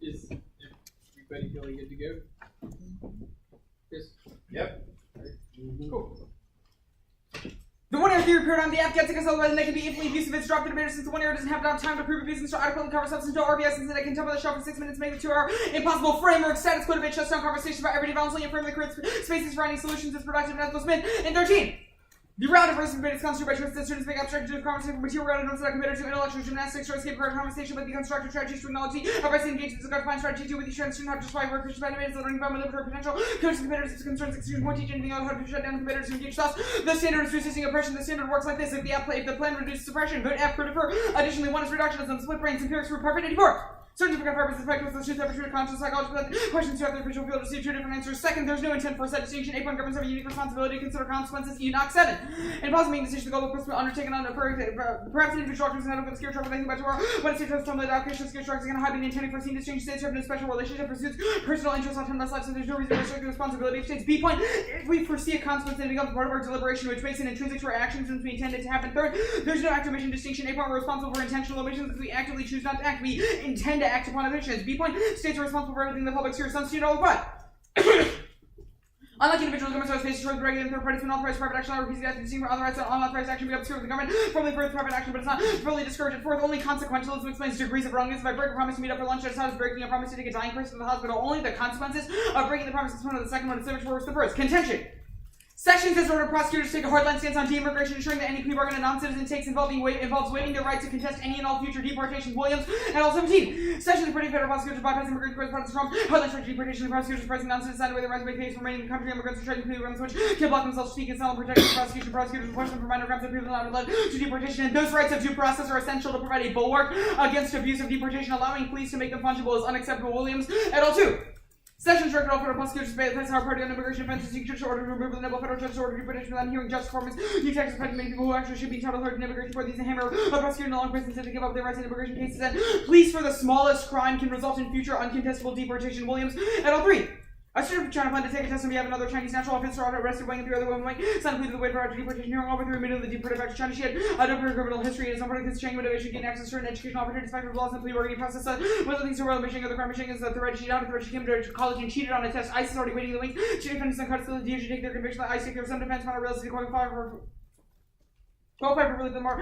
Is everybody feeling good to go? Yes. Yep. Cool. The 1 year theory paradigm, the app gets us otherwise, and they can be infinitely abusive. It's dropped the debater since the 1 year doesn't have enough time to prove abuse and so adequately cover substance until RBS, and they can tell by the shelf for 6 minutes, make the 2 hour impossible framework. Status quo debate shuts down conversations about everyday violence, and affirm the creates spaces for finding solutions is productive and ethical spin. In 13. The round of versus debate is constituted by choices that students make abstract to conversation from material grounded notes that are committed to intellectual gymnastics or escape current conversation, but the constructive strategies to acknowledge the advice engagement is a find strategy to with each student have just why work fish animated so learning about liberatory potential coaches competitors concerns execution point teach anything on how to shut down competitors to engage thus. The standard is resisting oppression. The standard works like this: if the plan reduces suppression, vote F for defer. Additionally, 1 is reductionism, split brains, empirics for perfect 84. Certificate purposes, practice, the truth, ever conscious psychology, but questions to have the official field receive 2 different answers. Second, there's no intent for a set distinction. 8 governments have a unique responsibility to consider consequences. Enoch 7. In possible decision, the global principle undertaken on perhaps individual actors and with scare trouble thinking about tomorrow. When a state has formulated allocation of scare structures and hiding intending for seen distinction, states have no special relationship, pursuits personal interests, autonomous life, so there's no reason to restrict the responsibility of states. B point, if we foresee a consequence, then it becomes part of our deliberation, which makes it intrinsic to our actions since we intend it to happen. Third, there's no active mission distinction. 8 point, we're responsible for intentional omissions. If we actively choose not to act, we intend to act upon omissions. B point, states are responsible for everything the public sphere. Some student all but unlike individuals, governments are spaces towards regulating third parties when authorized private action. I repeat that distinction for authorized and unauthorized action be obscured with the government. Formally further private action, but it's not fully discouraged. Fourth, only consequentialism explains degrees of wrongness. If I break a promise to meet up for lunch, that's how is breaking a promise to take a dying person to the hospital. Only the consequences of breaking the promise is one of the second one. It's which works the first. Contention. Sessions has ordered prosecutors to take a hardline stance on de-immigration, ensuring that any plea bargain a non-citizen takes involves waiving their right to contest any and all future deportations. Williams and all 17. Sessions pretty federal prosecutors bypass immigrant courts, parts of Trump. Hardline for deportation. The prosecutors pressing non-citizens decide away their rights to make case for remaining in the country. Immigrants are trying to plea bargains which can block themselves speak and sound protection. Prosecution prosecutors enforce them for minor crimes that people not led to deportation. And those rights of due process are essential to provide a bulwark against abuse of deportation. Allowing police to make them fungible is unacceptable. Williams et al. 2. Sessions directed all federal prosecutors to place our party on immigration offenses, seek judicial order to remove the noble federal judge's order to deportation without hearing just performance. New taxes affect many people who actually should be entitled to immigration for these and hammer a prosecutor in the long prison to give up their rights in immigration cases. And police for the smallest crime can result in future uncontestable deportation. Williams et al. 3. A student from China planned to take a test on behalf of another Chinese national officer arrested weighing 3 other women weight. Son pleaded the way for deportation hearing over 3 minutes of the deported back to China. She had a double criminal history and is not part of Chinese motivation gain access to certain educational opportunities factor of laws and plea bargaining process. One of the things to royal mission of the crime machine is that the right she down, the right she came to college and cheated on a test. ICE is already waiting in the wings. She defendants and Castillo should take their conviction that ICE take care of some defense on a realistic qualify for really the more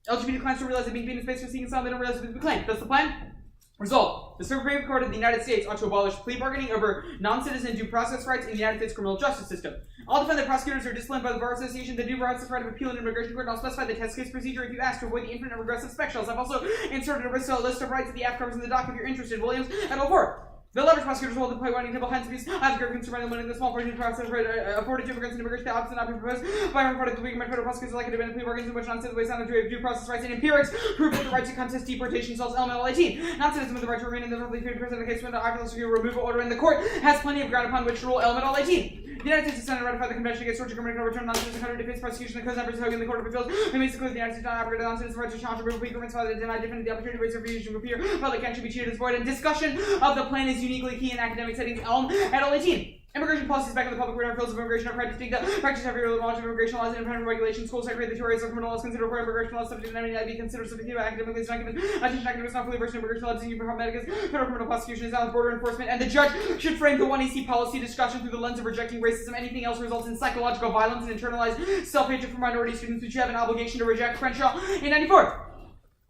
LGBT clients to realize that being beaten in space for seeking asylum, they don't realize what the claim. That's the plan. Result. The Supreme Court of the United States ought to abolish plea bargaining over non-citizen due process rights in the United States criminal justice system. I'll defend that prosecutors are disciplined by the Bar Association, the due process right of appeal in immigration court, and I'll specify the test case procedure if you ask to avoid the infinite regressive spectrals. I've also inserted a list of rights that the app covers in the doc if you're interested. Williams et al. 4. The leverage prosecutors hold the play winning table hence abuse. I have a concern by winning the small portion of process afforded to immigrants and immigrants. The opposite not be proposed by our part of the week. My federal prosecutors like to defend plea bargains in which non-citizens sound to due process rights and empirics prove that the right to contest deportation solves elemental 18. Non-citizens with the right to remain in the roughly 50% of the case when the article secure removal order in the court has plenty of ground upon which to rule elemental 18. The United States Senate ratified the Convention Against Torture, Criminal Overturn, non-citizen country defense prosecution. The co-members Hogan, the Court of Appeals, who makes it clear the United States not abrogated non-citizen rights to challenge removal plea agreements filed that deny defendant the opportunity to raise their views and appear. Public action should be treated as void. And discussion of the plan is uniquely key in academic settings. Elm et al. 18. Immigration policies back in the public radar fields of immigration are quite distinct. Practice every knowledge of immigration laws and independent regulations. Schools that create the theories of criminal laws considered for immigration laws subject to be considered subject to academically is not given attention. Academics not fully versed in immigration laws. Using medicus, federal criminal prosecution is now border enforcement, and the judge should frame the 1EC policy discussion through the lens of rejecting racism. Anything else results in psychological violence and internalized self-hatred for minority students, which you have an obligation to reject. Crenshaw in 94.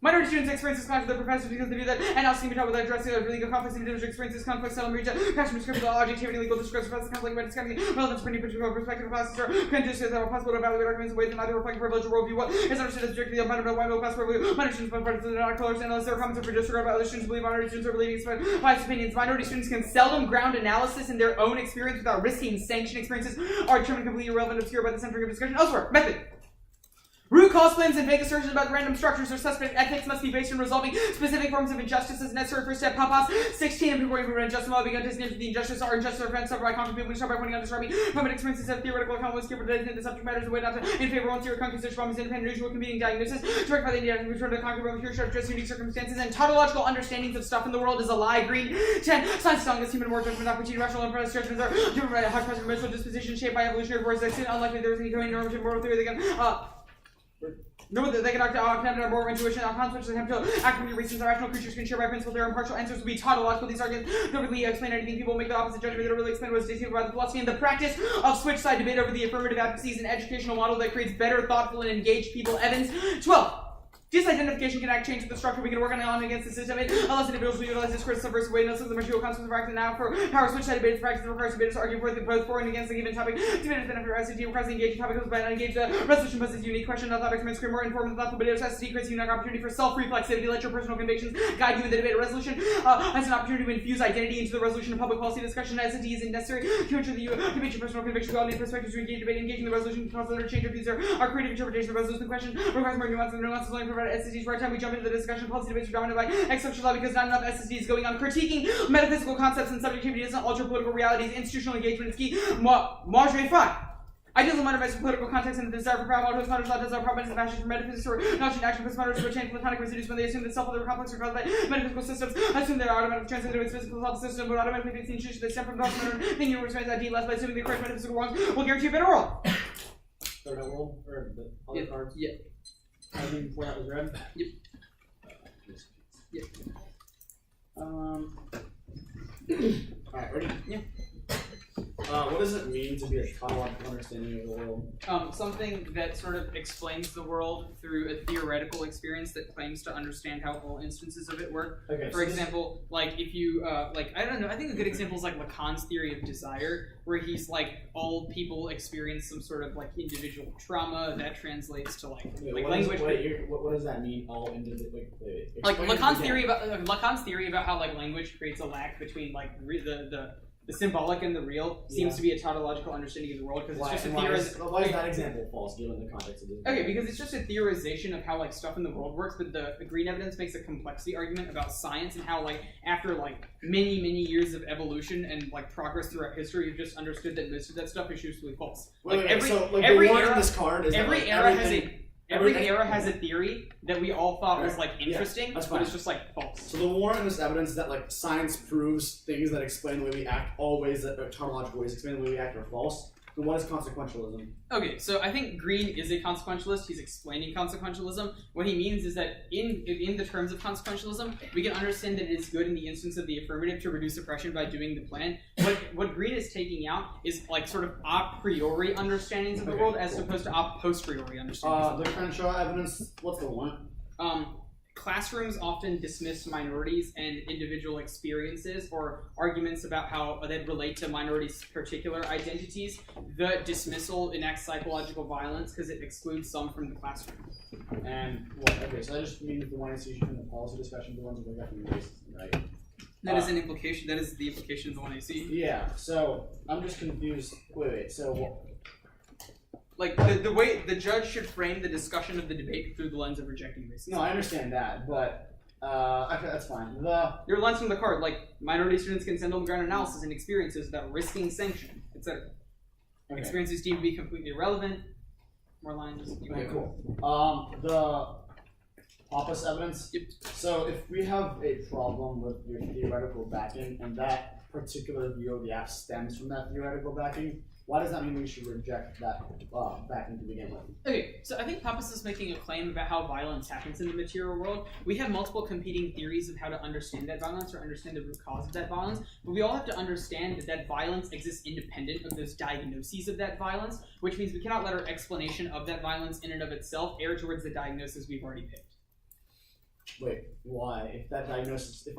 Minority students experience this conflict with their professors because they view that analysis can be taught without addressing legal conflicts. Individuals experience this conflict, settlement, passion, description, objectivity, legal discourse, process, conflict, by discussing relevance for any particular perspective of classes, or conditions that are possible to evaluate arguments in ways that neither reflect privilege or worldview. What is understood as objectively a minority white middle class privilege. Minority students, but parts of the non-colors, unless their comments are for disregard by other students, believe minority students are believing biased opinions. Minority students can seldom ground analysis in their own experience without risking sanction. Experiences are determined completely irrelevant, obscure by the centering of discussion elsewhere. Method. Root cause claims and vague assertions about random structures or suspect ethics must be based on resolving specific forms of injustice as necessary for step papas 16 and before you prevent injustice while being undesignated for the injustice or injustice or offense suffered by concrete people, start by pointing out describing from an experiences of theoretical account was given to designate the subject matters the way not to in favor of your concrete search problems independent usual convening diagnosis directed by the Indian return to the concrete problem here should address unique circumstances and tautological understandings of stuff in the world is a lie. Green 10 science telling us human more judgment opportunity rational and premise judgments are driven by a harsh present mental disposition shaped by evolutionary forces. Unlikely there is any kind of normative moral theory that can No, they can act on more intuition, on consequences, and have to act with reasons that rational creatures can share by principle. Their impartial answers will be tautological. These arguments don't really explain anything. People make the opposite judgment. They don't really explain what is dictated by the philosophy and the practice of switch side debate over the affirmative advocacy is an educational model that creates better, thoughtful, and engaged people. Evans. 12. Disidentification can act change the structure. We can work on and against the system unless individuals will utilize this criticism subversive way. Unless the material consequences of acting now for power switch side debates practice requires debaters to argue both for and against a given topic. Debaters benefit from SCT requires the engaged topic of an engaged resolution poses a unique question. Not thought experiments create more informed thoughtful debaters. SCT creates a unique opportunity for self-reflexivity. Let your personal convictions guide you in the debate. Resolution as an opportunity to infuse identity into the resolution of public policy discussion. SCT is necessary to ensure that you debate your personal convictions. We all need perspectives to engage debate. Engaging the resolution can cause another change of views. Our creative interpretation of the resolution question requires more nuance, and the nuance is only provided at SCT's right time. We jump into the discussion. Policy debates are dominated by exceptional law because not enough SSD is going on. Critiquing metaphysical concepts and subjectivity doesn't alter political realities. Institutional engagement is key. Marjorie 5. Ideals of modern political context and the desire for power. Modern modern does our prominence of fashion for metaphysics or knowledge and action. Because modern to change platonic residues when they assume that self-other complex are caused by metaphysical systems. Assume they are automatically translated to its physical self-system, but automatically fix the institution they stem from. Modern thinking you expands that less by assuming the correct metaphysical wrongs will guarantee a better world. Third world or the other cards. Yeah. Everything before that was red. Yep. Yeah. Alright, ready? Yeah. What does it mean to be a tautological understanding of the world? Something that sort of explains the world through a theoretical experience that claims to understand how all instances of it work. Okay, For example, like if you, I don't know, I think a good example is like Lacan's theory of desire, where he's like, all people experience some sort of like individual trauma that translates to like language. What does that mean? All individual, like Lacan's theory about how like language creates a lack between like the symbolic and the real seems to be a tautological understanding of the world because it's just a theorization. Why is that example false given the context of this? Okay, because it's just a theorization of how like stuff in the world works, but the green evidence makes a complexity argument about science and how like after like many years of evolution and like progress throughout history, you've just understood that most of that stuff is usually false. Every era has a theory that we all thought was like interesting, but it's just like false. So the warrant in this evidence that like science proves things that explain the way we act, all ways that tautological ways explain the way we act are false. Then what is consequentialism? Okay, so I think Green is a consequentialist. He's explaining consequentialism. What he means is that in the terms of consequentialism, we can understand that it is good in the instance of the affirmative to reduce oppression by doing the plan. What Green is taking out is like sort of a priori understandings of the world as opposed to a posteriori understandings. The Crenshaw evidence, what's the warrant? Classrooms often dismiss minorities and individual experiences or arguments about how they relate to minorities' particular identities. The dismissal enacts psychological violence because it excludes some from the classroom. And okay, so that just means the one institution in the policy discussion, the ones that we got from the racism, right? That is an implication. That is the implication of the 1AC. Yeah. So I'm just confused. Wait. So. Like, the way the judge should frame the discussion of the debate through the lens of rejecting racism. No, I understand that, but okay, that's fine. Your lens from the card, like, minority students can send on-the-ground analysis and experiences without risking sanction, etc. Okay. Experiences deemed to be completely irrelevant. More lines. Okay, cool. The Pappas evidence. Yep. So if we have a problem with your theoretical backing, and that particular view of the app stems from that theoretical backing, why does that mean we should reject that backing to begin with? Okay, so I think Pappas is making a claim about how violence happens in the material world. We have multiple competing theories of how to understand that violence or understand the root cause of that violence, but we all have to understand that violence exists independent of those diagnoses of that violence, which means we cannot let our explanation of that violence in and of itself err towards the diagnosis we've already picked. Wait, why? If that diagnosis, if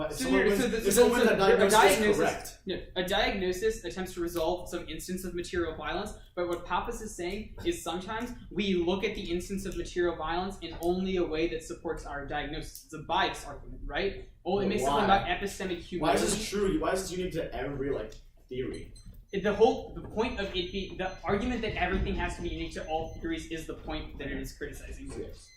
a diagnosis attempts to resolve some instance of material violence, but what Pappas is saying is sometimes we look at the instance of material violence in only a way that supports our diagnosis. It's a bias argument, right? Oh, it makes something about epistemic humility. Why is this true? Why is this unique to every theory? The point of it being, the argument that everything has to be unique to all theories is the point that it is criticizing. Yes.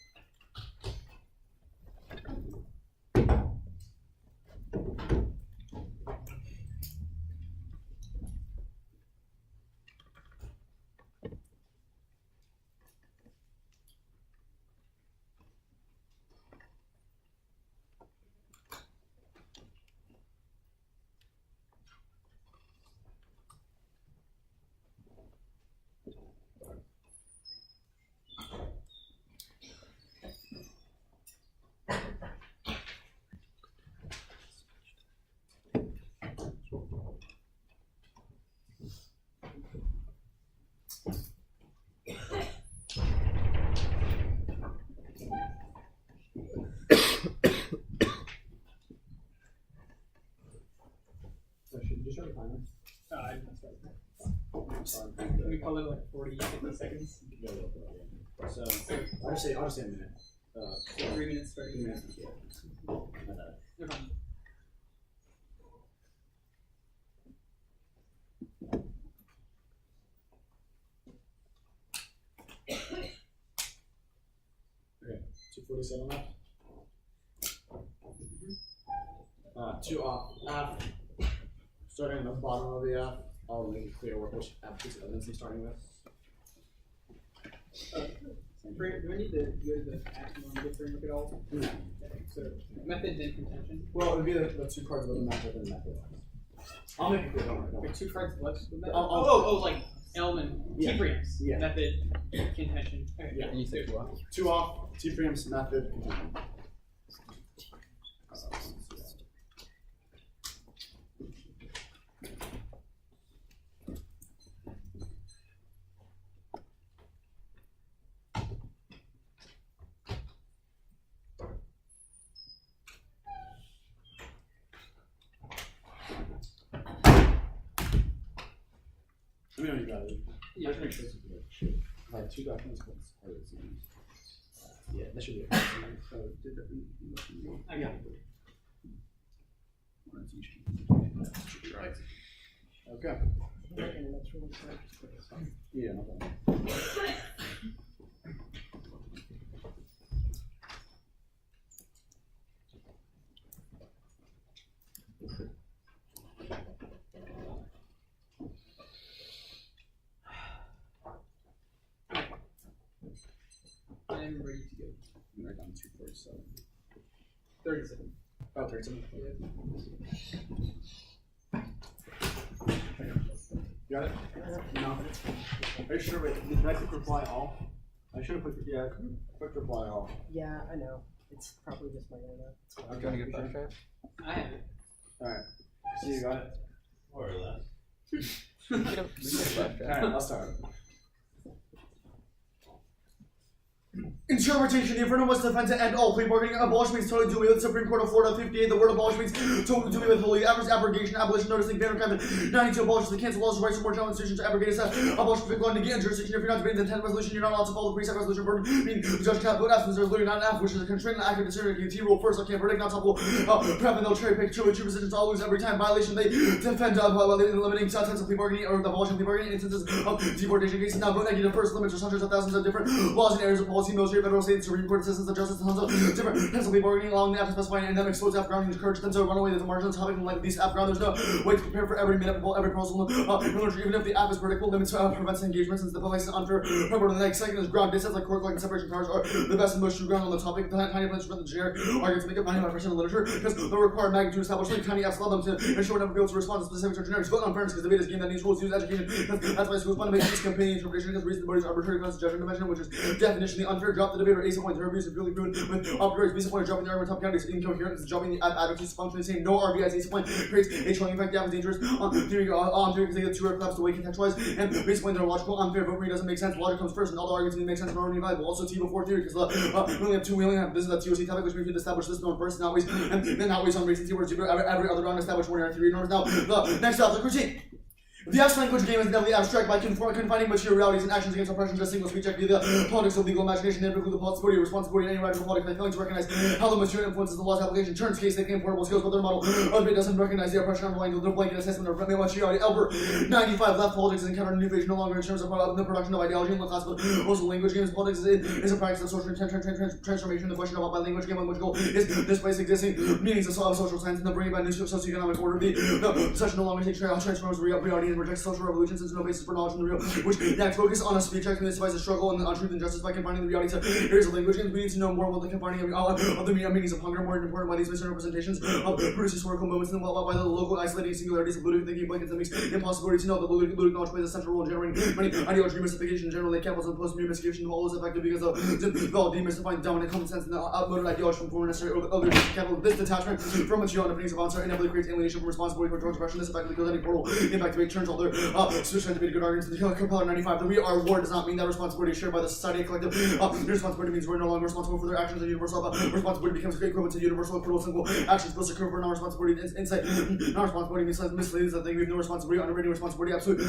timer? I didn't start. We call it like 40, 50 seconds. So I'll just say a minute. 3 minutes, 30 minutes. Yeah. No problem. Okay, 247 left. 2 off. App. Starting at the bottom of the app. I'll make it clear which app piece of evidence I'm starting with. Do I need to go to the action on the framework at all? No. Okay, so methods and contention. Well, it would be the 2 cards with the matchup and the method. I'll make it clear. Don't worry. Wait, 2 cards left. I'll Like element Yeah. T-preamps. Yeah. Method, contention. Okay. Yeah. And you said 2 off? 2 off. T-preamps, method, contention. Let me know you got it. Yeah. Make sure it's good. I have 2 documents, but it's hard to see. Yeah, that should be it. I got it. Okay. Yeah, no problem. I'm ready to go. I'm right down 247. 37. Oh, 37. You got it? No. Are you sure? Wait, did I click reply all? I should have clicked, yeah, click reply all. Yeah, I know. It's probably just my internet. I'm trying to get flash drive. I have it. Alright. See, you got it? More or less. We can get flash drive. Alright, I'll start. Interpretation. The affirmative was defense to end all plea bargaining. Abolish means totally do away with Supreme Court of Florida 58. The word abolish means totally do away with holy abrogation, abolition, noticing, banner, Kevin 92. Abolish the cancel laws, rights, and more general institutions to abrogate assess. Abolish the law, negate jurisdiction. If you're not debating the 10th resolution, you're not allowed to follow the preset resolution burden. Meaning, the judge can't vote absence. There's literally not an F, which is a constraint and accurate decision. T rule first. I can't predict, not helpful. Prep and they'll cherry pick true positions. I'll lose every time. Violation. They defend limiting types of plea bargaining or the abolition of plea bargaining instances of deportation cases. Now vote negative first. Limits or hundreds of thousands of different laws and areas of policy, military, federal, state, Supreme Court systems of justice, tons of different penalty bargaining along the after specifying endemic explodes after and encourage them to run away with the marginal topic and like these after there's no way to prepare for every minute every proposal even if the app is predictable limits prevents engagement since the place is unfair. Remember the next second is ground distance like court and separation powers are the best and most true ground on the topic. The tiny plans prevent the generic arguments make up 95% of the literature because the required magnitude establishment tiny apps allow them to ensure never be able to respond to specific or generics. Vote on fairness because the debate is game that needs schools use education. That's why schools want to make this campaign interpretation because reason the body's arbitrary class judgment dimension which is definitionally unfair. Drop the debate or ace point to reviews and purely proven with operator basic point dropping the argument top counties incoherent is dropping the advocacy functionally saying no RBI's ace point creates a chilling effect that is dangerous on theory because they get 2 collapse the way contextualized and basic point they're logical unfair vote doesn't make sense logic comes first and all the arguments make sense and already valuable also T before theory because we only have this is that TOC topic which we could establish this known first not waste and then not waste on reason T words every other round establish one theory norms now the next topic critique. The abstract language game is inevitably abstract by confining material realities and actions against oppression, just single speech act via the politics of legal imagination, and include the possibility or responsibility of any radical politics by failing to recognize how the material influences the law's application, turns case they importable skills, but their model of it doesn't recognize the oppression underlying the blanket assessment of materiality. Albert 95 left politics is encountered a new phase no longer in terms of the production of ideology and the class, but also language games. Politics is a practice of social transformation. The question about by language game, language goal is displace existing meanings of social science and the bringing about new socioeconomic order. The session no longer takes transforms reality and rejects social revolution since no basis for knowledge in the real, which acts focus on a speech act and justifies the struggle and on truth and justice by confining the reality to areas of language games. We need to know more about the confining of the meanings of hunger, more important why these misrepresentations produce historical moments and why the local isolating singularities of ludic thinking blankets that makes impossibility to know that ludic knowledge plays a central role in generating many ideology mystification, generally capitals and post-new mystification of all is effective because of demystifying dominant common sense and the outmoded ideology from former necessary other capital. This detachment from material underpinnings of answer inevitably creates alienation from responsibility for expression. This effectively goes any portal impact to make turns all their solution to be good arguments. The Capella 95, the we are war does not mean that responsibility is shared by the society and collective. The responsibility means we're no longer responsible for their actions and universal. Responsibility becomes equivalent to universal equitable simple actions. Supposed to occur for non-responsibility insight. Non-responsibility means misleads that they have no responsibility, underrating responsibility, absolute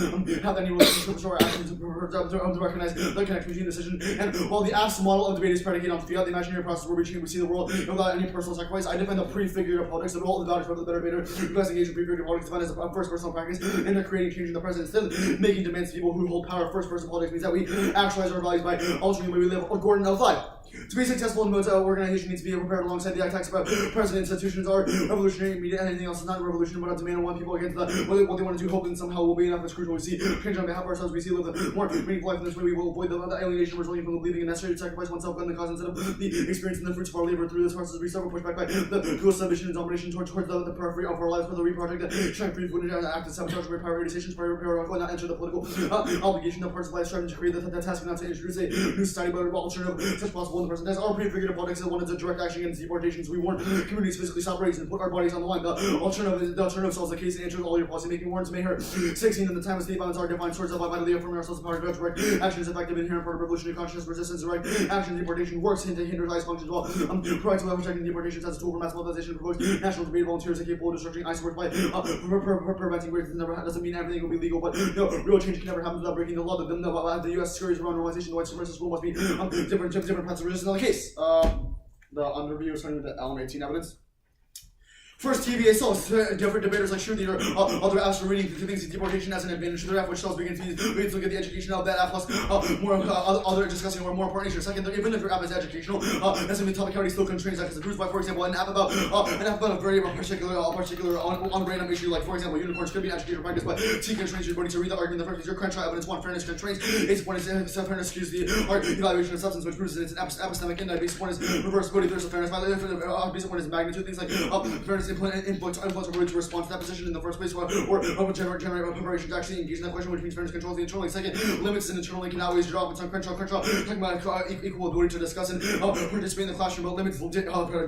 have any relationship with our actions to recognize the connection between decision. And while the absent model of debate is predicated on fiat, the imaginary process where we see the world without any personal sacrifice, I define the prefigurative politics, the role of the values for the better debater who has engaged in prefigurative politics defined as a first personal practice, and they're creating change in the present. Instead of making demands to people who hold power, first person politics means that we actualize our values by altering the way we live according to life. To be successful in modes, organization needs to be prepared alongside the attacks about present institutions are revolutionary media, and anything else is not a revolution but a demand on one people against what they want to do, hoping somehow will be enough. It's crucial. We see change on behalf of ourselves. We see live a more meaningful life in this way. We will avoid the alienation resulting from the believing and necessary to sacrifice oneself and the cause instead of the experiencing the fruits of our labor. Through this process, we suffer pushback by the dual submission and domination towards the periphery of our lives for the reproject that shine free footage and active sabotage by prioritizations, prioritical, not enter the political obligation of parts of life, striving to create the task not to introduce a new society but alternative such possible in the present. That's our prefigured politics that wanted to direct action against deportations. We warn communities physically stop race and put our bodies on the line. The alternative solves the case and answers all your policy making warrants. May her 16 in the time of state violence are defined swords of vitally affirming ourselves power to direct action is effective inherent part of revolutionary consciousness resistance direct action deportation works to hinder life functions while proactively protecting deportations as a tool for mass mobilization provokes national debate volunteers are capable of destructing ice work by preventing race doesn't mean everything will be legal but no real change can never happen without breaking the law. The U.S. scurries around normalization. The white supremacist rule must be different paths of resistance. In the case, the underview is starting with the LM18 evidence. First, TVA sells different debaters like Shruti or other apps for reading things in deportation as an advantage to their app, which sells begins to get the education of that app plus more other discussing or more important issues. Second, even if your app is educational, doesn't mean topic already still constrains that. Because by, for example, an app about a very particular on random issue, like for example, unicorns could be an educational practice, but T constrains your ability to read the argument in the first place. Your Crenshaw evidence one fairness constraints. Ace one is fairness excuse the evaluation of substance, which proves that it's an epistemic index. Basic one is reversibility. There's a fairness violation. Basic one is magnitude. Things like fairness influence ability to respond to that position in the first place, or generate preparation to actually engage in that question, which means fairness controls the internal link. Second, limits an internal link can always drop. It's on Crenshaw talking about equal ability to discuss and participate in the classroom, but limits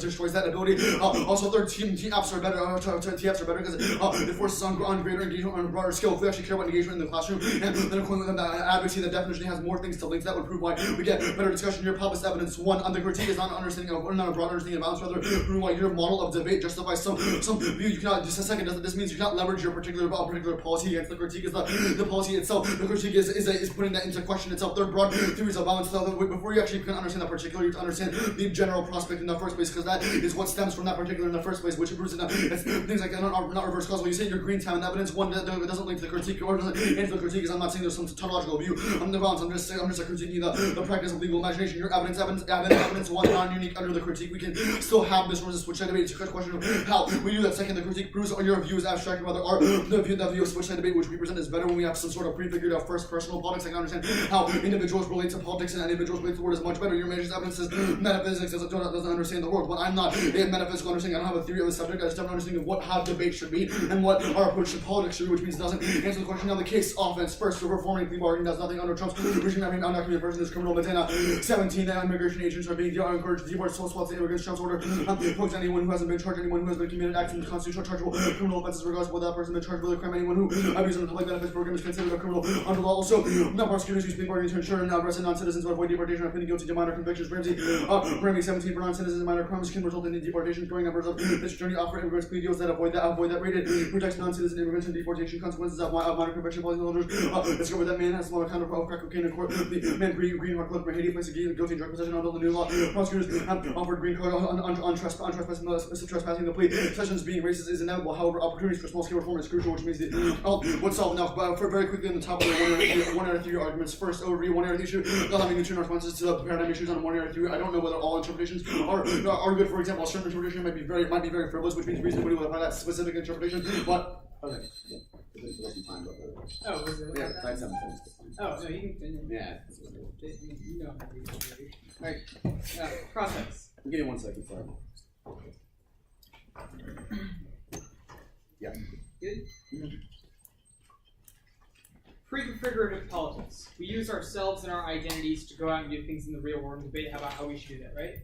destroys that ability. Also, third, T apps are better. TFs are better because it forces on greater engagement on a broader scale. If we actually care about engagement in the classroom, and then according to the advocacy, the definition has more things to link. That would prove why we get better discussion. Your published evidence one on the critique is not an understanding of, not a broad understanding of balance, rather prove why your model of debate justifies some view. You cannot just a second. This means you cannot leverage your particular policy against the critique. Is the policy itself. The critique is putting that into question itself. They're broad theories of balance. Before you actually can understand that particular, you have to understand the general prospect in the first place, because that is what stems from that particular in the first place, which proves it's things like not reverse causal. You say your green time and evidence one that doesn't link to the critique or doesn't answer the critique. Is I'm not saying there's some tautological view on the balance. I'm just critiquing the practice of legal imagination. Your evidence one non-unique under the critique. We can still have this resist switch debate. It's a question of how we do that. Second, the critique proves your view is abstract, rather our the view of switch debate which we present is better when we have some sort of prefigured of first personal politics. I can understand how individuals relate to politics and individuals relate to the world is much better. Your major evidence is metaphysics doesn't understand the world. But I'm not a metaphysical understanding. I don't have a theory of the subject. I just have an understanding of how debate should be and what our approach to politics should be, which means it doesn't answer the question. Now the case offense first, the reforming plea bargain does nothing under Trump's regime. I mean, undocumented person is criminal. But then 17 immigration agents are being encouraged to deport swats immigrants. Trump's order pokes anyone who hasn't been charged, anyone who has been committed acts in constitutional chargeable criminal offenses, regardless of whether that person has been charged with a crime. Anyone who abuses the public benefits program is considered a criminal under law. Also, non-prosecutors use plea bargaining to ensure arrest non-citizens to avoid deportation or pleading guilty to minor convictions. Ramsey 17 for non-citizens and minor crimes can result in deportation. Growing numbers of this journey offer immigrants plea deals that avoid that rated protects non-citizen immigrants and deportation consequences of minor conviction. Policyholders discovered that man has small account of crack cocaine in court. The man green card from Haiti placed guilty drug possession under the new law. Prosecutors offered green card on trespassing. The plea sessions being racist is inevitable. However, opportunities for small-scale reform is crucial, which means what's solved now. For very quickly on the top of the one area theory arguments. First, overview one area issue. Having neutral responses to the paradigm issues on one area theory. I don't know whether all interpretations are good. For example, a certain interpretation might be very frivolous, which means reasonably will apply that specific interpretation. But okay. Oh, was it? Yeah, 5 7 things. Oh, no, you can continue. Yeah. You know how to do it. Alright, process. Give me 1 second, sorry. Yeah. Good? Prefigurative politics. We use ourselves and our identities to go out and do things in the real world and debate about how we should do that, right?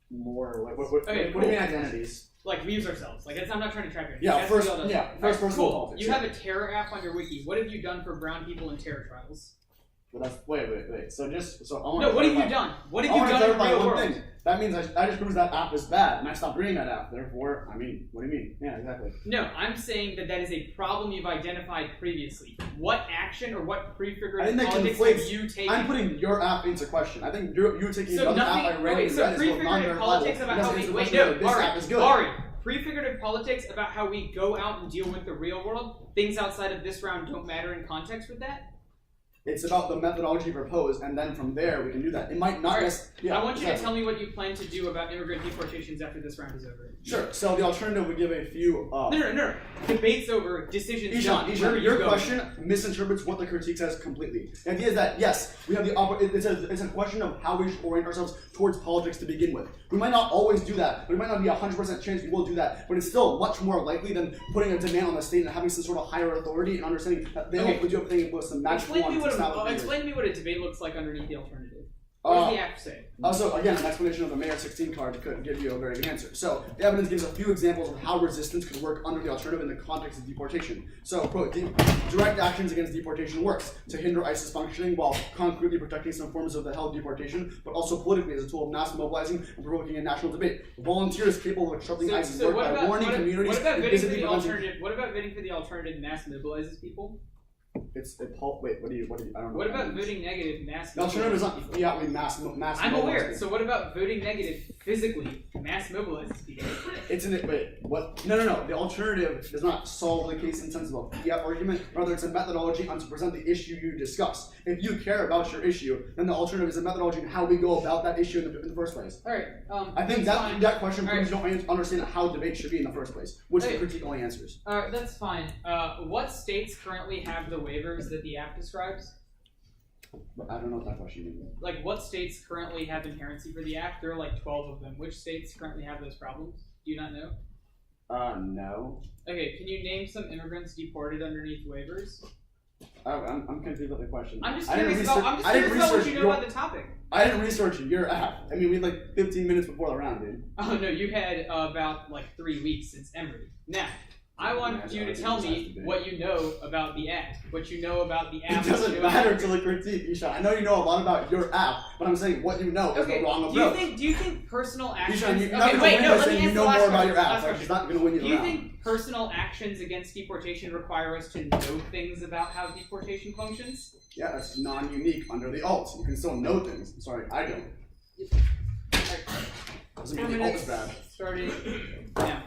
More, what do you mean identities? Like, we use ourselves. Like, I'm not trying to track anything. Yeah, That's first what we all do. person Cool. politics. You yeah. have a terror app on your wiki. What have you done for brown people in terror trials? But that's, wait. So I want No, what have you done? What have I you want to done in the clarify real one world? thing. That means I just proved that app is bad, and I stopped reading that app. Therefore, I mean, what do you mean? Yeah, exactly. No, I'm saying that is a problem you've identified previously. What action or what I prefigured think that politics conflates. have you taken? I'm putting your app into question. I think you're taking So another app I nothing. read Okay, and so read is both prefigurative non-verifiable. politics about It how doesn't we answer the wait. question No, whether this app is good. Ari. Prefigurative politics about how we go out and deal with the real world. Things outside of this round don't matter in context with that. It's about the methodology proposed, and then from there we can do that. It might not. Right. Yeah, I want you to exactly. tell me what you plan to do about immigrant deportations after this round is over. Sure. So the alternative would give a few. No. Debate's over. Decisions done. Where Ishan, are you your going? question misinterprets what the critique says completely. The idea is that yes, we have it's a question of how we should orient ourselves towards politics to begin with. We might not always do that. There might not be 100% chance we will do that, but it's still much more likely than putting a demand on the state and having some sort of higher authority and understanding that they will do everything with some magic Explain wand. to me what a debate looks like underneath the alternative. What does the app say? So again, an explanation of the Mayor 16 card could give you a very good answer. So the evidence gives a few examples of how resistance could work under the alternative in the context of deportation. So, quote, direct actions against deportation works to hinder ISIS functioning while concretely protecting some forms of the held deportation, but also politically as a tool of mass mobilizing and provoking a national debate. Volunteers capable of obstructing ISIS work by warning communities and physically preventing. What about voting for the alternative mass mobilizes people? Wait, what do you, I don't know. What about voting negative mass The alternative is mobilizes not, people? yeah, I mean mass I'm aware. mobilizing. So what about voting negative physically mass mobilizes people? Wait, what? No. The alternative does not solve the case in sense of a fiat argument. Rather, it's a methodology on to present the issue you discuss. If you care about your issue, then the alternative is a methodology on how we go about that issue in the first place. All right. I think that's that question proves right. you don't understand how debate should be in the first place, which the critique only answers. All right, that's fine. What states currently have the waivers that the app describes? But I don't know what that question means. Like, what states currently have inherency for the act? There are like 12 of them. Which states currently have those problems? Do you not know? No. Okay, can you name some immigrants deported underneath waivers? I'm confused about the question. I'm just curious about what you know about the topic. I didn't research your app. I mean, we had like 15 minutes before the round, dude. Oh no, you had about like 3 weeks since Emory. Now, I want you to tell me what you know about the app. What you know about the app. It doesn't matter to the critique, Ishan. I know you know a lot about your app, but I'm saying what you know is the wrong approach. Do you think personal actions? Ishan, you're not going to win by saying you know more about your app. Like, she's not going to win you the round. round. Do you think personal actions against deportation require us to know things about how deportation functions? Yeah, that's non-unique under the alt. You can still know things. I'm sorry, I don't. Doesn't mean the alt is bad. Starting now.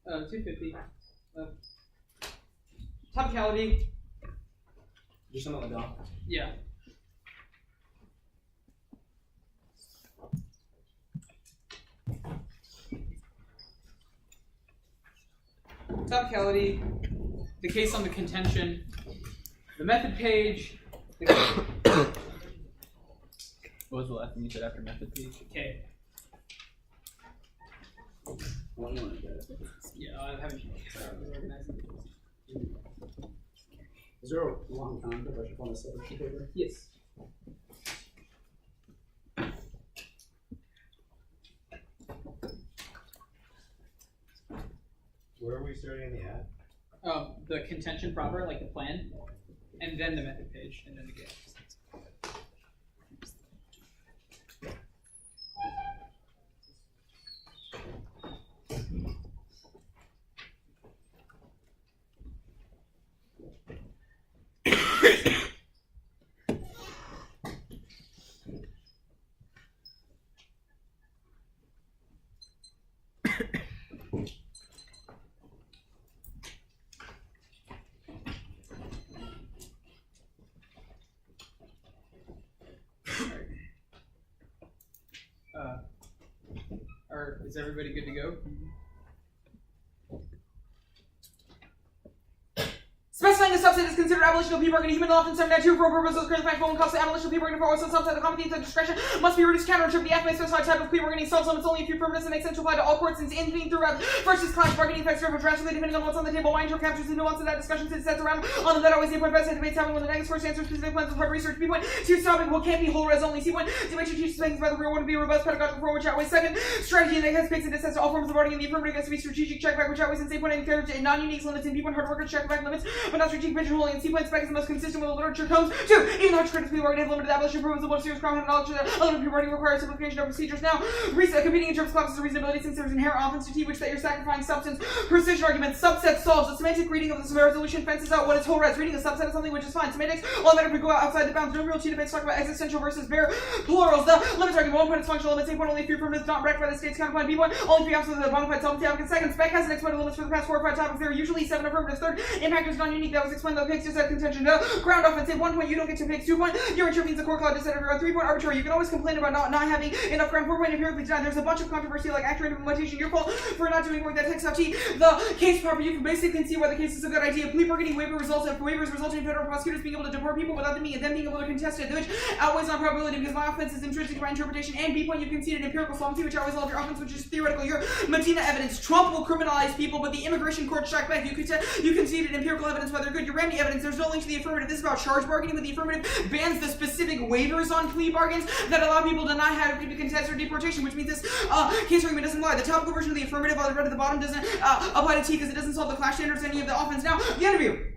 $250. Topicality. Just another doc. Yeah. Topicality. The case on the contention. The method page. What was the last thing you said after method page? Okay. Well, you want to get it. Yeah, I haven't organizing. Is there a long concept I should find a separate sheet paper? Yes. Where are we starting in the ad? The contention proper, like the plan. and then the method page, and then again. Is everybody good to go? Specifying a subset is considered abolitional plea bargaining. Human law often 792 for purposes currently factual and costly abolitional plea bargaining for also subset. The common themes of discretion must be reduced counter to the F may specify type of plea bargaining. Self limits only a few permanents and makes sense to apply to all courts since anything throughout versus clash bargaining effects differ drastically depending on what's on the table. Mind captures the nuance of that discussion since sets around on that always the point best and debates having when the next first answer specific plans of hard research. B point two topic what can't be whole res only. C point debate should teach things by the real one to be robust pedagogical form which outweighs second strategy that has fixed and assess all forms of bargaining. The affirmative has to be strategic check back which outweighs and C point and character and non-unique limits and B point hard workers check back limits but not strategic pigeonholing. And C point spec is the most consistent with the literature comes. 2. Even though critical plea bargaining have limited abolition proves the serious crime have knowledge that a limited plea bargaining requires simplification of procedures. Now, competing in terms of classes of reasonability since there's inherent offense to which that you're sacrificing substance. Precision argument. Subset solves. The semantic reading of the resolution fences out what is whole res. Reading a subset of something which is fine. Semantics automatically go outside the bounds. No real T debates talk about existential versus bare plurals. The limits argument. 1 point is functional limits. A point only a few permanents not wrecked by the state's counterpoint. B point only 3 options of the bona fide self topic. And second, spec has an exponent limits for the past 4 or 5 topics. There are usually 7 affirmatives. Third, impact is non-unique. That was explained though pigs just had contention. No, ground offense. Say 1 point you don't get to pick. 2 point your intervenes the core cloud just said everyone. 3 point arbitrary. You can always complain about not having enough ground. 4 point empirically denied. There's a bunch of controversy like accurate implementation. Your fault for not doing work that takes out T. The case proper. You can basically see why the case is a good idea. Plea bargaining waiver results in waivers resulting in federal prosecutors being able to deport people without them being able to contest it, which outweighs on probability because my offense is intrinsic by interpretation. And B point you conceded empirical solvency, which outweighs all of your offense, which is theoretical. Your Medina evidence. Trump will criminalize people, but the immigration court check back. You conceded empirical evidence whether good. Your remedy evidence. There's no link to the affirmative. This is about charge bargaining, but the affirmative bans the specific waivers on plea bargains that allow people to not have to contest or deportation, which means this case argument doesn't lie. The topical version of the affirmative, on the red at the bottom, doesn't apply to T because it doesn't solve the clash standards of any of the offense. Now, the interview.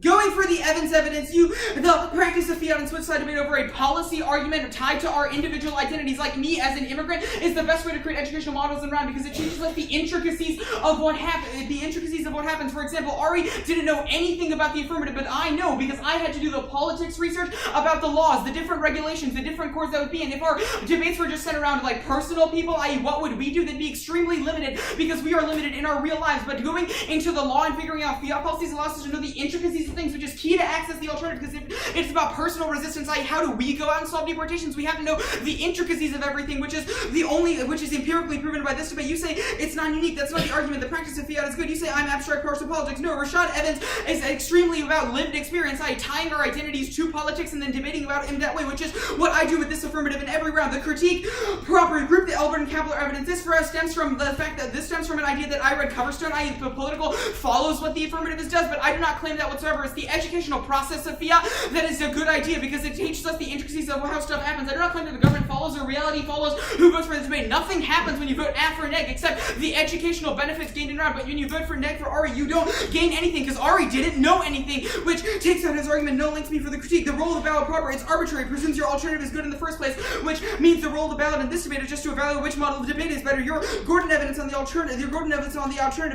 Going for the Evans evidence, the practice of fiat and switch side debate over a policy argument tied to our individual identities, like me as an immigrant, is the best way to create educational models and round because it teaches us the intricacies of what happens. For example, Ari didn't know anything about the affirmative, but I know because I had to do the politics research about the laws, the different regulations, the different courts that would be. And if our debates were just sent around to like personal people, i.e. what would we do, they'd be extremely limited because we are limited in our real lives. But going into the law and figuring out fiat policies allows us to know the intricacies of things, which is key to access the alternative because if it's about personal resistance, like how do we go out and solve deportations? We have to know the intricacies of everything, which is empirically proven by this debate. You say it's not unique. That's not the argument. The practice of fiat is good. You say I'm abstract partial politics. No, Rashad Evans is extremely about lived experience, i.e. tying our identities to politics and then debating about it in that way, which is what I do with this affirmative in every round. The critique proper group the Elbert and Kaplan evidence. This for us stems from the fact that this stems from an idea that I read Coverstone, i.e. the political follows what the affirmative does, but I do not claim that whatsoever. It's the educational process of fiat that is a good idea because it teaches us the intricacies of how stuff happens. I do not claim that the government follows or reality follows who votes for this debate. Nothing happens when you vote A for neg except the educational benefits gained in round, but when you vote for neg for Ari, you don't gain anything because Ari didn't know anything, which takes out his argument. No links me for the critique. The role of the ballot proper, it's arbitrary, presumes your alternative is good in the first place, which means the role of the ballot in this debate is just to evaluate which model of the debate is better. Your Gordon evidence on the alternative,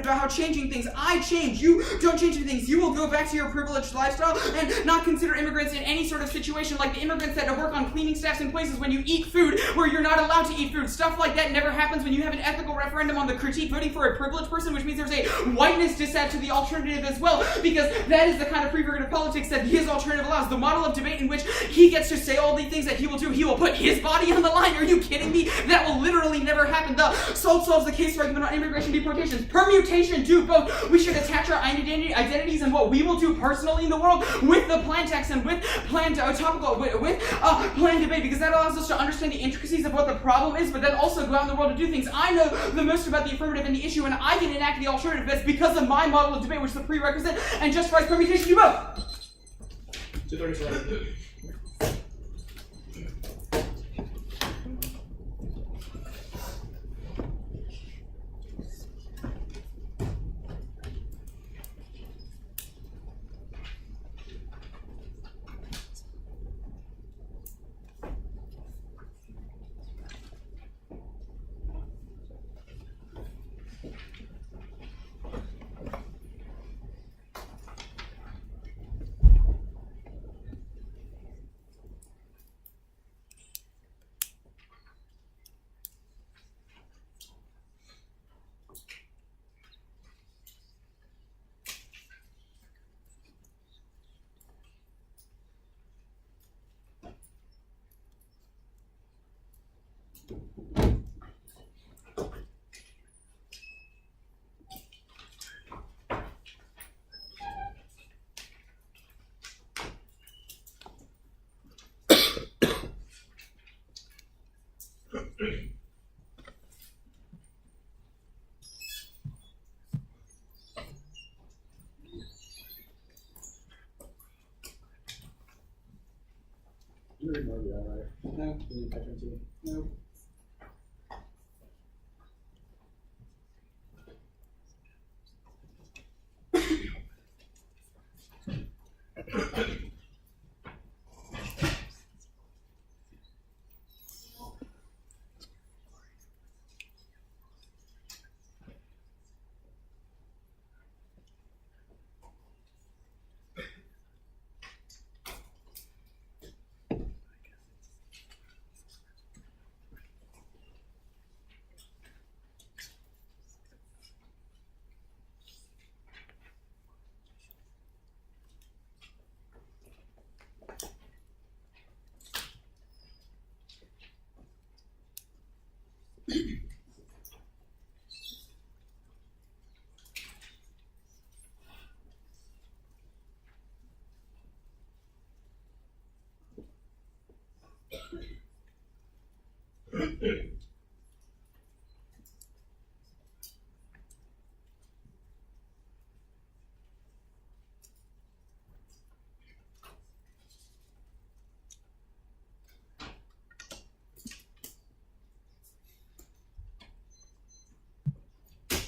about how changing things. I change. You don't change things. You will go back to your privileged lifestyle and not consider immigrants in any sort of situation like the immigrants that work on cleaning staffs in places when you eat food where you're not allowed to eat food. Stuff like that never happens when you have an ethical referendum on the critique voting for a privileged person, which means there's a whiteness dissent to the alternative as well, because that is the kind of prefigurative politics that his alternative allows. The model of debate in which he gets to say all the things that he will do. He will put his body on the line. Are you kidding me? That will literally never happen. The SALT solves the case argument on immigration deportations. Permutation do both. We should attach our identities and what we will do personally in the world with the plan text and with planned planned debate, because that allows us to understand the intricacies of what the problem is, but then also go out in the world to do things. I know the most about the affirmative and the issue, and I can enact the alternative best because of my model of debate, which is the prerequisite and justifies permutation. You both. 237. You ignore that, right? No. You need veteran too. No.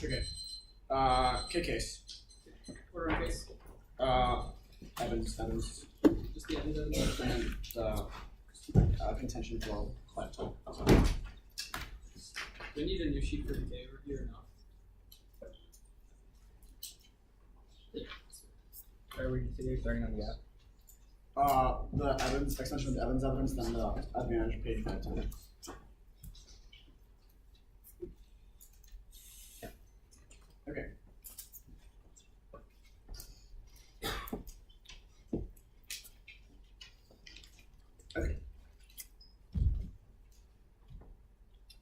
Okay. K case. Order in case. Evans. Just the Evans. And contention 12. Plateau. We need a new sheet for the day review or not? Are we starting on the app? The Evans extension of the Evans evidence, then the advantage page 510. Okay. Okay.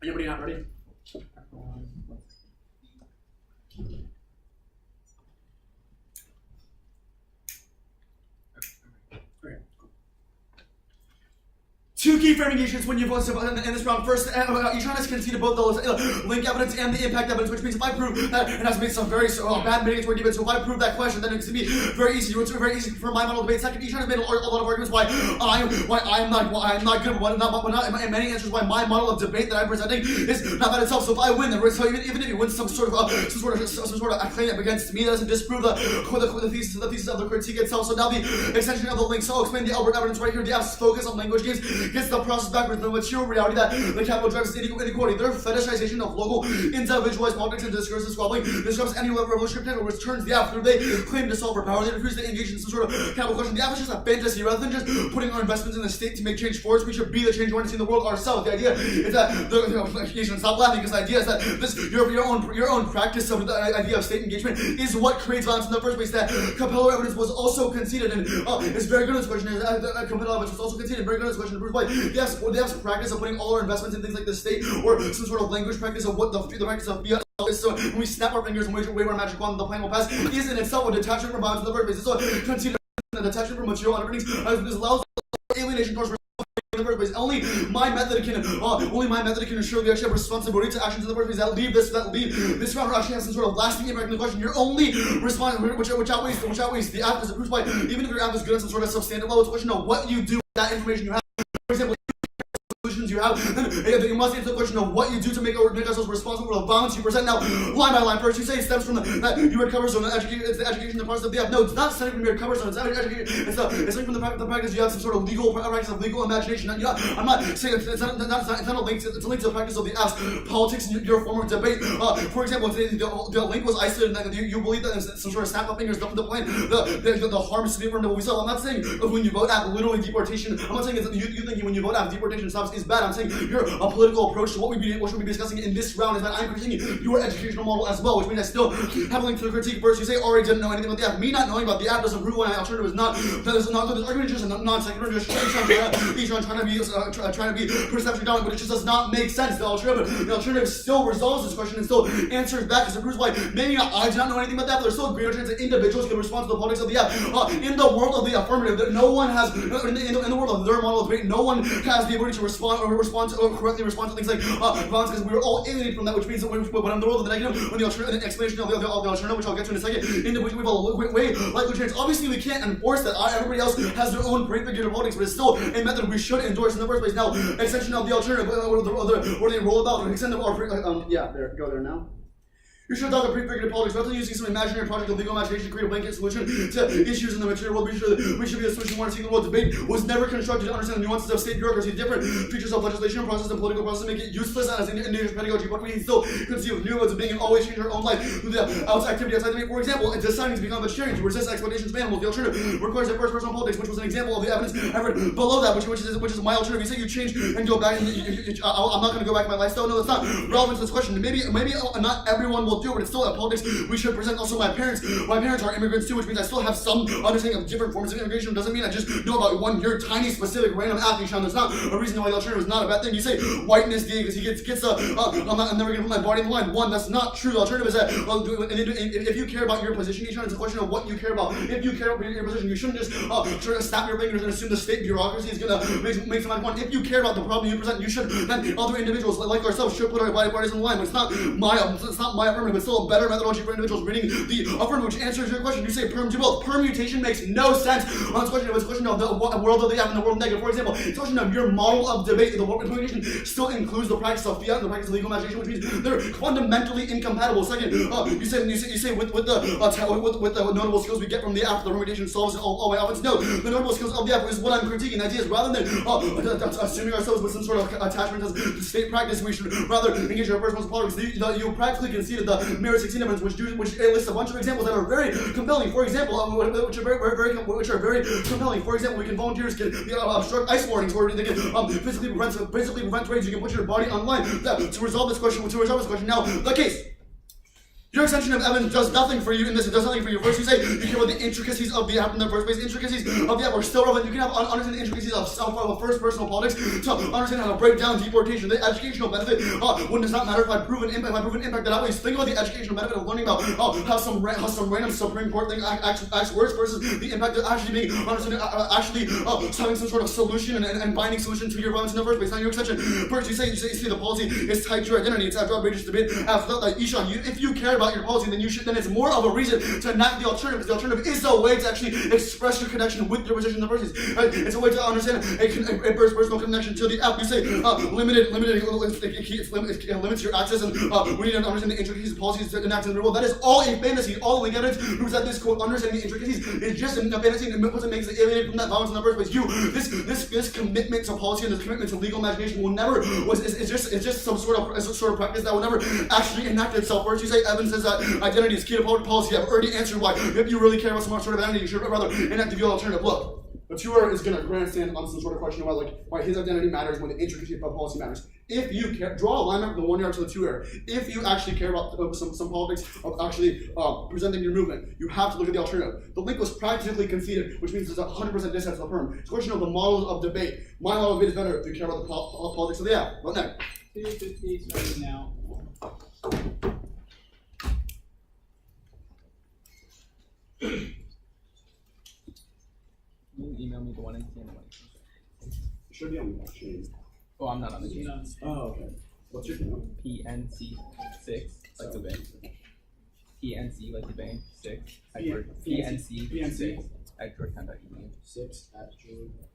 Anybody not ready? Two key framing issues when you've listed in this round. First, Ishan has conceded both the link evidence and the impact evidence, which means if I prove that it has made some very bad mitigatory debates, so if I prove that question, then it's going to be very easy. It's very easy for my model debate. Second, Ishan has made a lot of arguments why I'm not good, but not in many answers why my model of debate that I'm presenting is not bad itself. So if I win, then so even if he wins some sort of claim against me, that doesn't disprove the thesis of the critique itself. So now the extension of the link. So I'll explain the Albert evidence right here. The app's focus on language games gets the process backwards. The material reality that the capital drives inequality. Their fetishization of local, individualized politics and discourses squabbling disrupts any revolutionary potential, which turns the app through they claim to solve for power. They refuse to engage in some sort of capital question. The app is just a fantasy. Rather than just putting our investments in the state to make change for us, we should be the change we want to see in the world ourselves. The idea is that stop laughing, because the idea is that this your own practice of the idea of state engagement is what creates violence in the first place. That compelling evidence was also conceded, and it's very good at this question. Compelling evidence was also conceded. Very good at this question. Proof why they have practice of putting all our investments in things like the state, or some sort of language practice of what the practice of fiat is. So when we snap our fingers and wave our magic wand, the plan will pass. Is in itself a detachment from violence in the first place. So conceded the detachment from material underpinnings. This allows alienation towards in the first place. Only my method can ensure we actually have responsibility to actions in the first place that leave this round actually has some sort of lasting impact on the question. Your only response, which outweighs the app, is proof by even if your app is good at some sort of substantive level, it's a question of what you do with that information you have. For example, solutions you have, then you must answer the question of what you do to make ourselves responsible for the violence you present. Now, line by line, first you say it stems from that you recover zone. It's the education, the process of the app. No, it's not stemming from your recover zone. It's education. It's stemming from the practice. You have some sort of legal practice of legal imagination. I'm not saying it's not a link. It's a link to the practice of the app's politics and your form of debate. For example, the link was isolated. And you believe that there's some sort of snap of fingers. The plan, the harms to the affirmative we saw. I'm not saying when you vote app literally deportation. I'm not saying you think when you vote app deportation stops is bad. that, I'm saying your political approach to what should we be discussing in this round is that I'm critiquing your educational model as well, which means I still have a link to the critique. First, you say Ari didn't know anything about the app. Me not knowing about the app doesn't prove why alternative is not. That is not. This argument is just non-secular. Just trying to be perception dominant, but it just does not make sense. The alternative still resolves this question and still answers back because it proves why maybe I do not know anything about that, but there's still a greater chance that individuals can respond to the politics of the app. In the world of the affirmative, that no one has in the world of their model of debate, no one has the ability to respond or correctly respond to things like violence because we are all alienated from that, which means that when in the world of the negative, when the explanation of the alternative, which I'll get to in a second, in which we have a way likely chance. Obviously, we can't enforce that. Everybody else has their own prefigured politics, but it's still a method we should endorse in the first place. Now, extension of the alternative, where they roll about, or extend our go there now. You should adopt a prefigured politics rather than using some imaginary project of legal imagination to create a blanket solution to issues in the material world. We should be a solution one seeking the world. Debate was never constructed to understand the nuances of state bureaucracy, different features of legislation process and political process, make it useless as in dangerous pedagogy. But we can still conceive new modes of being and always change our own life through the activity outside debate. For example, deciding to become vegetarian to resist exploitations of animals. The alternative requires a first personal politics, which was an example of the evidence ever below that, which is my alternative. You say you change and go back, and I'm not going to go back to my lifestyle. No, that's not relevant to this question. Maybe not everyone will do it, but it's still a politics we should present. Also, my parents are immigrants too, which means I still have some understanding of different forms of immigration. It doesn't mean I just know about your tiny specific random app, Ishan. There's not a reason why the alternative is not a bad thing. You say whiteness D because he gets I'm never gonna put my body in the line. One, that's not true. The alternative is that if you care about your position, Ishan, it's a question of what you care about. If you care about your position, you shouldn't just try to snap your fingers and assume the state bureaucracy is gonna make some point. If you care about the problem you present, you should then other individuals like ourselves should put our bodies in the line. But it's not my affirmative. It's still a better methodology for individuals reading the affirmative, which answers your question. You say perm to both. Permutation makes no sense on this question. It's a question of the world of the app and the world of negative. For example, it's a question of your model of debate. The world of permutation still includes the practice of fiat and the practice of legal imagination, which means they're fundamentally incompatible. Second, you say with the notable skills we get from the app, the permutation solves all my offense. No, the notable skills of the app is what I'm critiquing. The idea is rather than assuming ourselves with some sort of attachment to state practice, we should rather engage in our personal politics. You practically conceded the Mirror 16 evidence, which lists a bunch of examples that are very compelling. For example, which are very compelling. For example, volunteers can obstruct ice warnings, or they can physically prevent trades. You can put your body online to resolve this question. Now, the case. Your extension of evidence does nothing for you in this. It does nothing for you. First, you say you care about the intricacies of the app in the first place. Intricacies of the app are still relevant. You can understand the intricacies of first personal politics to understand how to break down deportation. The educational benefit when does not matter if I prove an impact that outweighs. Think about the educational benefit of learning about how some random Supreme Court thing acts worse versus the impact of actually being having some sort of solution and binding solution to your violence in the first place. Now, your extension. First, you say the policy is tied to your identity. It's after outrageous debate. After that, Ishan, if you care about your policy, then it's more of a reason to enact the alternative, because the alternative is a way to actually express your connection with your position in the first place. Right? It's a way to understand a personal connection to the app. You say it limits your access, and we need to understand the intricacies of policies enacted in the world. That is all a fantasy. All the evidence proves that this quote understanding the intricacies is just a fantasy, and what makes it alienated from that violence in the first place. This commitment to policy and this commitment to legal imagination will never it's just some sort of practice that will never actually enact itself. First, you say evidence says that identity is key to public policy. I've already answered why. If you really care about some sort of identity, you should rather enact the alternative. Look, the tutor is going to grandstand on some sort of question about why his identity matters when the intricacy of policy matters. If you care, draw a line from the 1 yard to the 2 yard. If you actually care about some politics of actually presenting your movement, you have to look at the alternative. The link was practically conceded, which means there's 100% distance to the firm. It's a question of the models of debate. My model of debate is better if you care about the politics of the app. What next? 250 starting now. You email me the one in the one. It should be on the chain. Oh, I'm not on the chain. Oh, okay. What's your email? PNC6, like the bank. PNC, like the bank, 6. PNC 6 at georgetown.edu. 6 at Georgetown.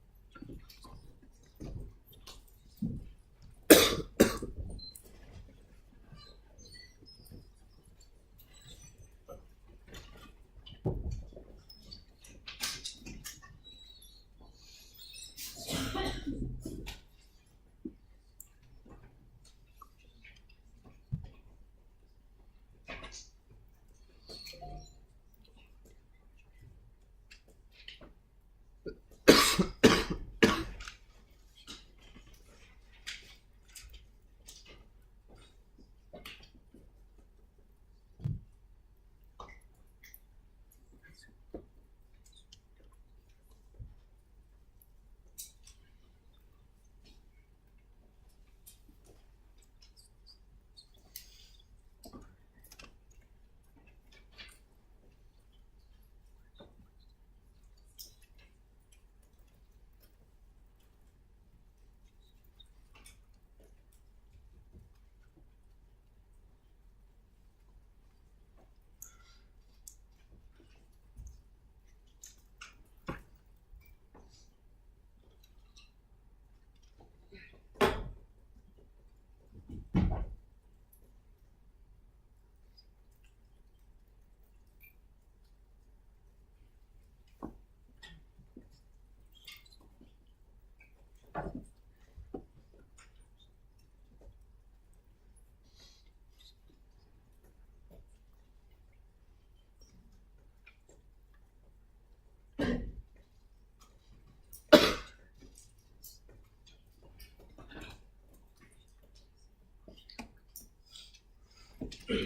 Yep.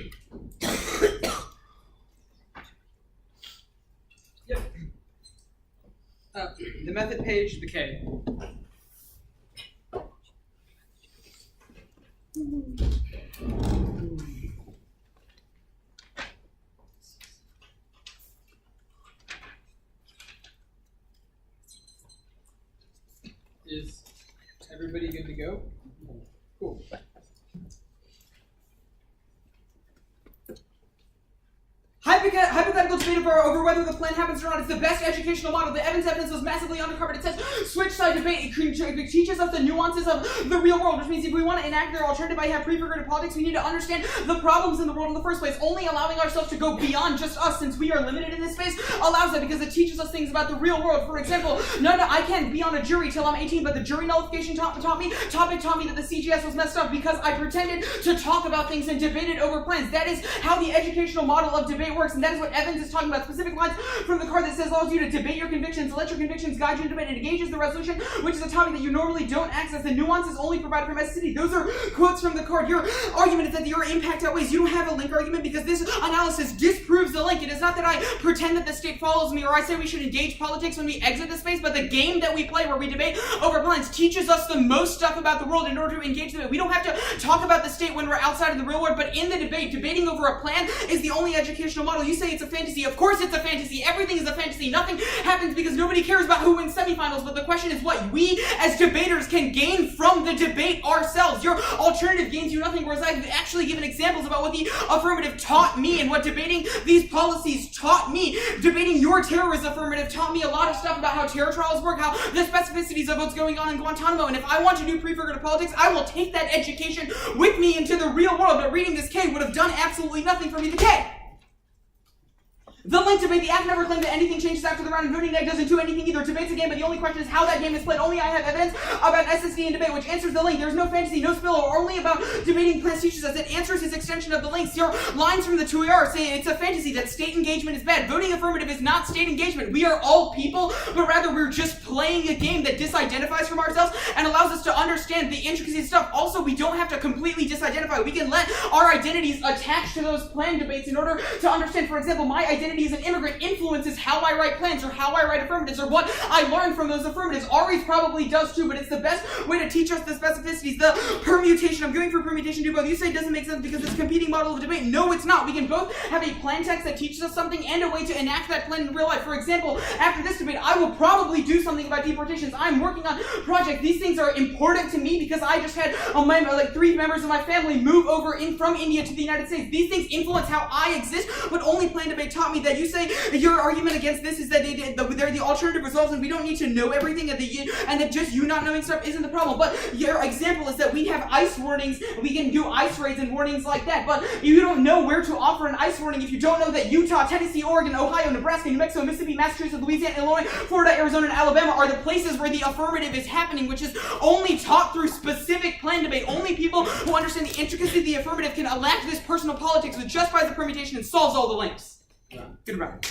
The method page, the K. Is everybody good to go? Cool. Hypothetical debate over whether the plan happens or not is the best educational model. The Evans evidence was massively undercovered. It says switch side debate. It teaches us the nuances of the real world, which means if we want to enact their alternative by have prefigurative politics, we need to understand the problems in the world in the first place. Only allowing ourselves to go beyond just us, since we are limited in this space, allows that because it teaches us things about the real world. For example, I can't be on a jury till I'm 18, but the jury nullification topic taught me that the CGS was messed up because I pretended to talk about things and debated over plans. That is how the educational model of debate works, and that is what Evans is talking about. Specific lines from the card that says allows you to debate your convictions, let your convictions guide you in debate, and engages the resolution, which is a topic that you normally don't access. The nuances only provided for messaging. Those are quotes from the card. Your argument is that your impact outweighs. You don't have a link argument because this analysis disproves the link. It is not that I pretend that the state follows me or I say we should engage politics when we exit the space, but the game that we play where we debate over plans teaches us the most stuff about the world in order to engage the debate. We don't have to talk about the state when we're outside of the real world, but in the debate, debating over a plan is the only educational model. You say it's a fantasy. Of course it's a fantasy. Everything is a fantasy. Nothing happens because nobody cares about who wins semifinals, but the question is what we as debaters can gain from the debate ourselves. Your alternative gains you nothing, whereas I've actually given examples about what the affirmative taught me and what debating these policies taught me. Debating your terrorist affirmative taught me a lot of stuff about how terror trials work, how the specificities of what's going on in Guantanamo, and if I want to do prefigurative politics, I will take that education with me into the real world, but reading this K would have done absolutely nothing for me. The K. The link debate. The act never claimed that anything changes after the round, and voting neg doesn't do anything either. Debate's a game, but the only question is how that game is played. Only I have evidence about SSD in debate, which answers the link. There's no fantasy, no spillover, only about debating plans teaches us. It answers his extension of the links. Your lines from the 2ER say it's a fantasy, that state engagement is bad. Voting affirmative is not state engagement. We are all people, but rather we're just playing a game that disidentifies from ourselves and allows us to understand the intricacies of stuff. Also, we don't have to completely disidentify. We can let our identities attach to those plan debates in order to understand. For example, my identity as an immigrant influences how I write plans or how I write affirmatives or what I learn from those affirmatives. Ari's probably does too, but it's the best way to teach us the specificities. The permutation, I'm going for permutation do both. You say it doesn't make sense because it's a competing model of debate. No, it's not. We can both have a plan text that teaches us something and a way to enact that plan in real life. For example, after this debate, I will probably do something about deportations. I'm working on projects. These things are important to me because I just had like 3 members of my family move over from India to the United States. These things influence how I exist, but only plan debate taught me that. You say your argument against this is that they're the alternative results and we don't need to know everything and that just you not knowing stuff isn't the problem. But your example is that we have ice warnings, we can do ice raids and warnings like that, but you don't know where to offer an ice warning if you don't know that Utah, Tennessee, Oregon, Ohio, Nebraska, New Mexico, Mississippi, Massachusetts, Louisiana, Illinois, Florida, Arizona, and Alabama are the places where the affirmative is happening, which is only taught through specific plan debate. Only people who understand the intricacy of the affirmative can enact this personal politics which justifies the permutation and solves all the links. Good round.